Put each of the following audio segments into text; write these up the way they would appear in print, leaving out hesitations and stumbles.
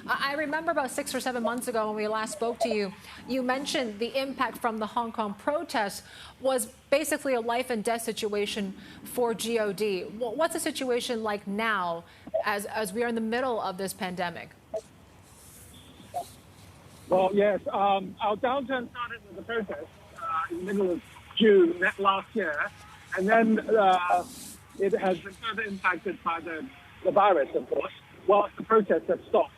I remember about 6 or 7 months ago when we last spoke to you, you mentioned the impact from the Hong Kong protests was basically a life and death situation for G.O.D. What's the situation like now as we are in the middle of this pandemic? Well, yes, our downturn started with the protests in the middle of June last year, and then it has been further impacted by the virus, of course, whilst the protests have stopped.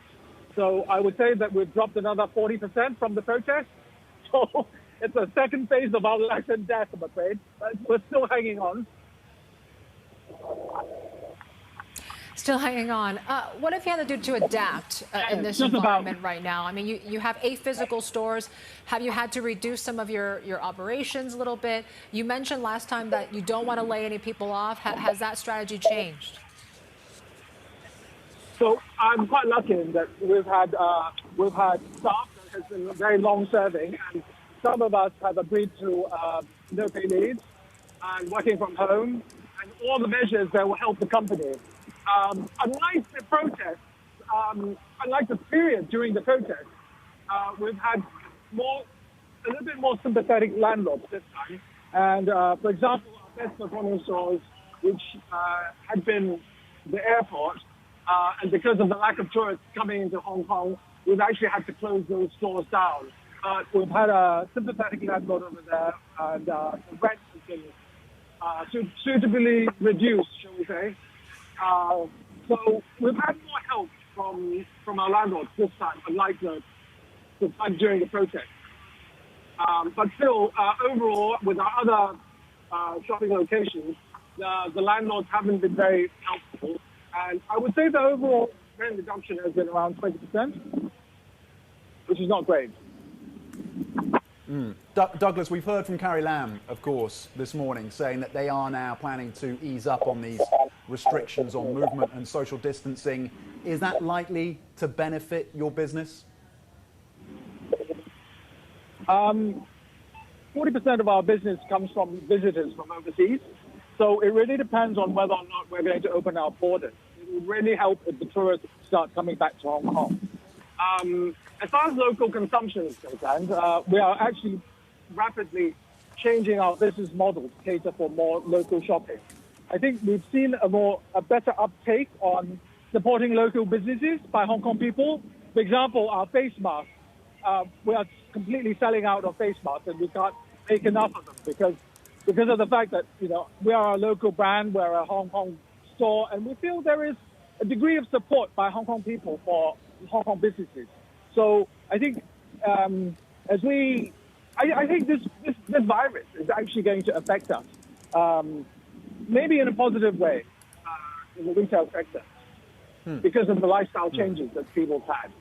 So I would say that we've dropped another 40% from the protests. So it's a second phase of our life and death, I'm afraid. But we're still hanging on. Still hanging on. What have you had to do to adapt in this environment right now? I mean, you have 8 physical stores. Have you had to reduce some of your operations a little bit? You mentioned last time that you don't want to lay any people off. Has that strategy changed? So I'm quite lucky in that we've had staff that has been very long-serving, and some of us have agreed to no pay leaves and working from home, and all the measures that will help the company. Unlike the protests, unlike the period during the protests, we've had a little bit more sympathetic landlords this time. And for example, our best performing stores, which had been the airport, and because of the lack of tourists coming into Hong Kong, we've actually had to close those stores down. We've had a sympathetic landlord over there, and the rent has been suitably reduced, shall we say. So we've had more help from our landlords this time, unlike the time during the protest. But still, overall, with our other shopping locations, the landlords haven't been very helpful. And I would say the overall rent reduction has been around 20%, which is not great. Douglas, we've heard from Carrie Lam, of course, this morning, saying that they are now planning to ease up on these restrictions on movement and social distancing. Is that likely to benefit your business? 40% of our business comes from visitors from overseas. So it really depends on whether or not we're going to open our borders. It would really help if the tourists start coming back to Hong Kong. As far as local consumption is concerned, we are actually rapidly changing our business model to cater for more local shopping. I think we've seen a better uptake on supporting local businesses by Hong Kong people. For example, our face masks. We are completely selling out of face masks, and we can't make enough of them because of the fact that we are a local brand, we're a Hong Kong store, and we feel there is a degree of support by Hong Kong people for Hong Kong businesses. So I think I think this virus is actually going to affect us, maybe in a positive way, in the retail sector, because of the lifestyle changes that people have had.